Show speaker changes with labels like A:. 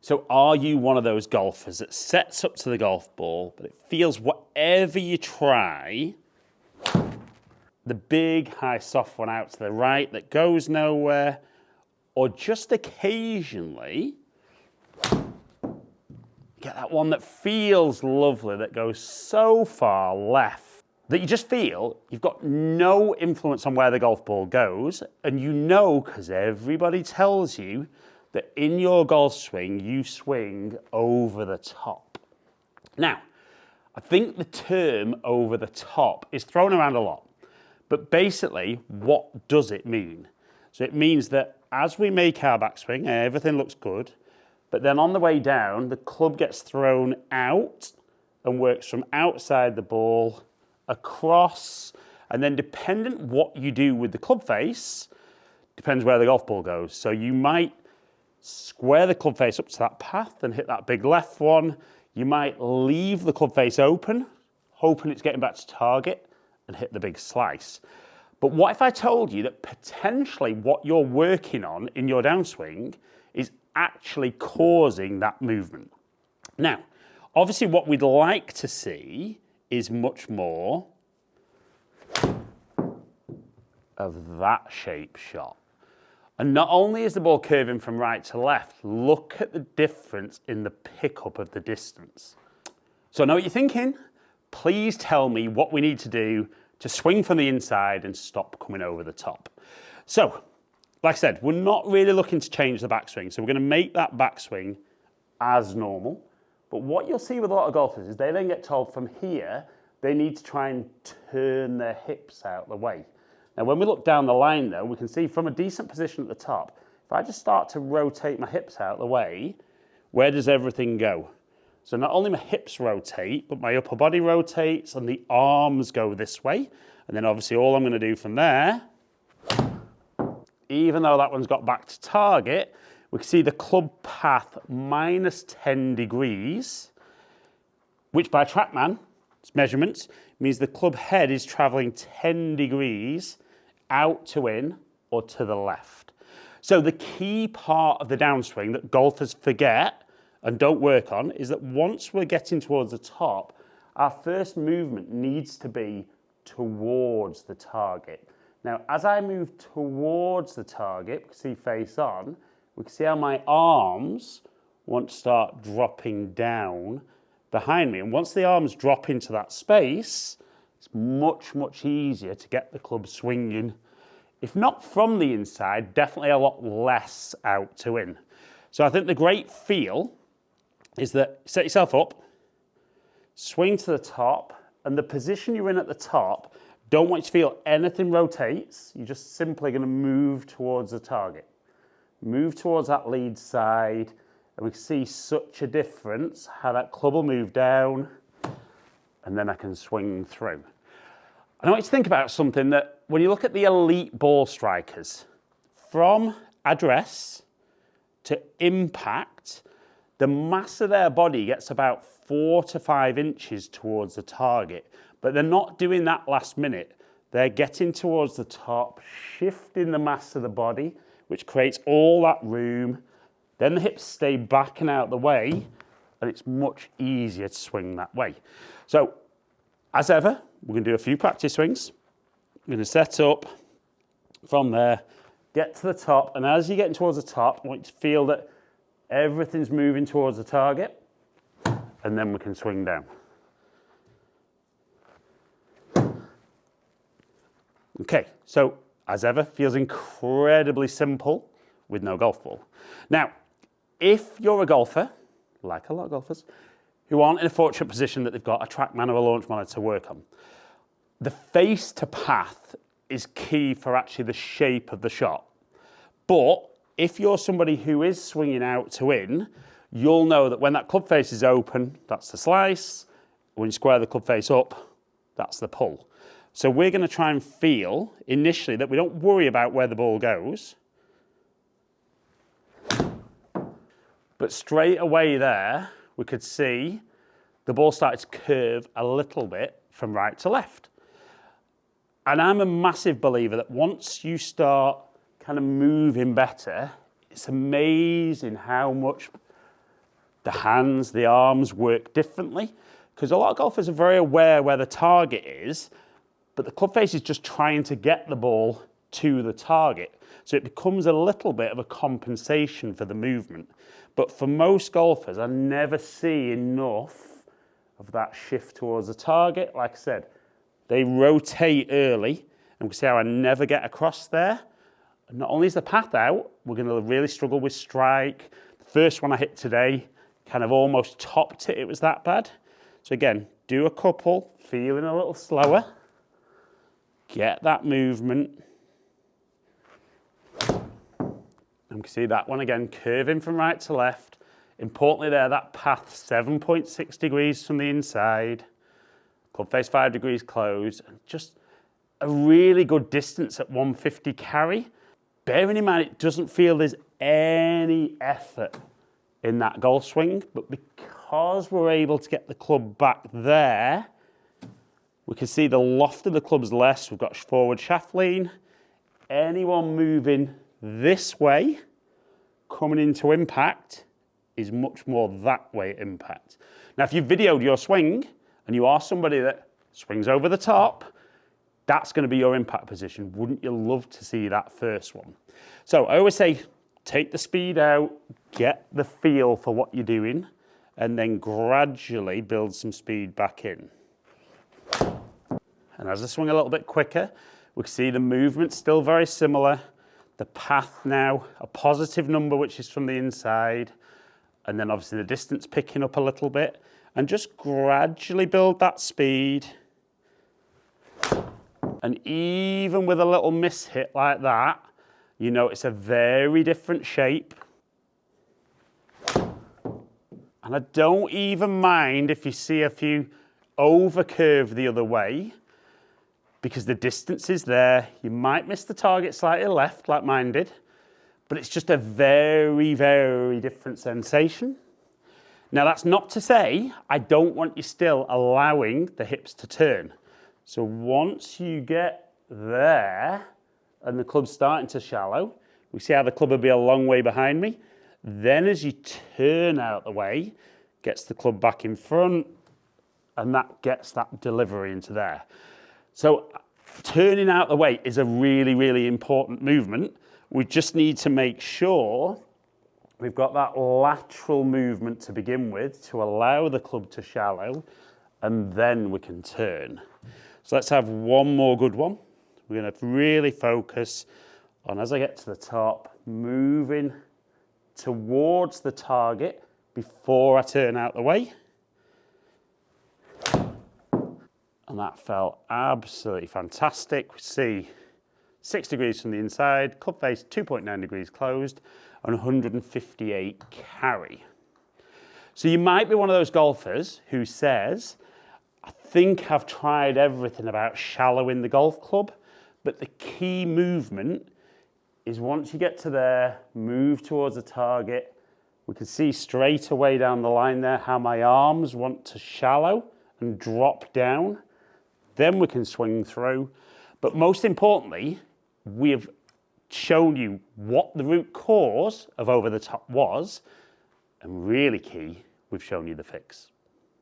A: So are you one of those golfers that sets up to the golf ball, but it feels whatever you try, the big, high, soft one out to the right that goes nowhere, or just occasionally get that one that feels lovely, that goes so far left that you just feel you've got no influence on where the golf ball goes, and you know, because everybody tells you, that in your golf swing, you swing over the top. Now, I think the term over the top is thrown around a lot, but basically, what does it mean? So it means that as we make our backswing, everything looks good, but then on the way down, the club gets thrown out and works from outside the ball, across, and then dependent what you do with the club face, depends where the golf ball goes. So you might square the club face up to that path and hit that big left one. You might leave the club face open, hoping it's getting back to target, and hit the big slice. But what if I told you that potentially what you're working on in your downswing is actually causing that movement? Now, obviously what we'd like to see is much more of that shape shot. And not only is the ball curving from right to left, look at the difference in the pickup of the distance. So I know what you're thinking. Please tell me what we need to do to swing from the inside and stop coming over the top. So, like I said, we're not really looking to change the backswing. So we're going to make that backswing as normal. But what you'll see with a lot of golfers is they then get told from here, they need to try and turn their hips out the way. Now, when we look down the line, though, we can see from a decent position at the top, if I just start to rotate my hips out the way, where does everything go? So not only my hips rotate, but my upper body rotates and the arms go this way. And then obviously all I'm going to do from there, even though that one's got back to target, we can see the club path minus 10 degrees, which by TrackMan's measurements means the club head is traveling 10 degrees out to in or to the left. So the key part of the downswing that golfers forget and don't work on is that once we're getting towards the top, our first movement needs to be towards the target. Now, as I move towards the target, we can see face on, we can see how my arms want to start dropping down behind me. And once the arms drop into that space, it's much, much easier to get the club swinging. If not from the inside, definitely a lot less out to in. So I think the great feel is that set yourself up, swing to the top, and the position you're in at the top, don't want you to feel anything rotates. You're just simply going to move towards the target. Move towards that lead side, and we can see such a difference, how that club will move down, and then I can swing through. I want you to think about something that when you look at the elite ball strikers, from address to impact, the mass of their body gets about 4 to 5 inches towards the target, but they're not doing that last minute. They're getting towards the top, shifting the mass of the body, which creates all that room. Then the hips stay back and out the way, and it's much easier to swing that way. So, as ever, we're going to do a few practice swings. We're going to set up from there, get to the top, and as you're getting towards the top, I want you to feel that everything's moving towards the target, and then we can swing down. Okay, so as ever, feels incredibly simple with no golf ball. Now, if you're a golfer, like a lot of golfers, who aren't in a fortunate position that they've got a TrackMan or a launch monitor to work on, the face to path is key for actually the shape of the shot. But if you're somebody who is swinging out to in, you'll know that when that club face is open, that's the slice. When you square the club face up, that's the pull. So we're going to try and feel initially that we don't worry about where the ball goes, but straight away there, we could see the ball started to curve a little bit from right to left. And I'm a massive believer that once you start kind of moving better, it's amazing how much the hands, the arms work differently, because a lot of golfers are very aware where the target is, but the club face is just trying to get the ball to the target. So it becomes a little bit of a compensation for the movement. But for most golfers, I never see enough of that shift towards the target. Like I said, they rotate early, and we see how I never get across there. And not only is the path out, we're going to really struggle with strike. The first one I hit today kind of almost topped it. It was that bad. So again, do a couple, feeling a little slower. Get that movement. And we can see that one again, curving from right to left. Importantly there, that path 7.6 degrees from the inside. Club face 5 degrees closed. And just a really good distance at 150 carry. Bearing in mind, it doesn't feel there's any effort in that golf swing, but because we're able to get the club back there, we can see the loft of the club's less. We've got forward shaft lean. Anyone moving this way, coming into impact, is much more that way impact. Now, if you've videoed your swing and you are somebody that swings over the top, that's going to be your impact position. Wouldn't you love to see that first one? So I always say, take the speed out, get the feel for what you're doing, and then gradually build some speed back in. And as I swing a little bit quicker, we can see the movement still very similar. The path now, a positive number, which is from the inside, and then obviously the distance picking up a little bit, and just gradually build that speed. And even with a little miss hit like that, you know it's a very different shape. And I don't even mind if you see a few over curve the other way, because the distance is there. You might miss the target slightly left, like mine did, but it's just a very, very different sensation. Now, that's not to say I don't want you still allowing the hips to turn. So once you get there and the club's starting to shallow, we see how the club will be a long way behind me. Then as you turn out the way, gets the club back in front, and that gets that delivery into there. So turning out the way is a really, really important movement. We just need to make sure we've got that lateral movement to begin with to allow the club to shallow, and then we can turn. So let's have one more good one. We're going to really focus on, as I get to the top, moving towards the target before I turn out the way. And that felt absolutely fantastic. We see 6 degrees from the inside, club face 2.9 degrees closed, and 158 carry. So you might be one of those golfers who says, I think I've tried everything about shallowing the golf club, but the key movement is once you get to there, move towards the target. We can see straight away down the line there how my arms want to shallow and drop down. Then we can swing through. But most importantly, we've shown you what the root cause of over the top was, and really key, we've shown you the fix.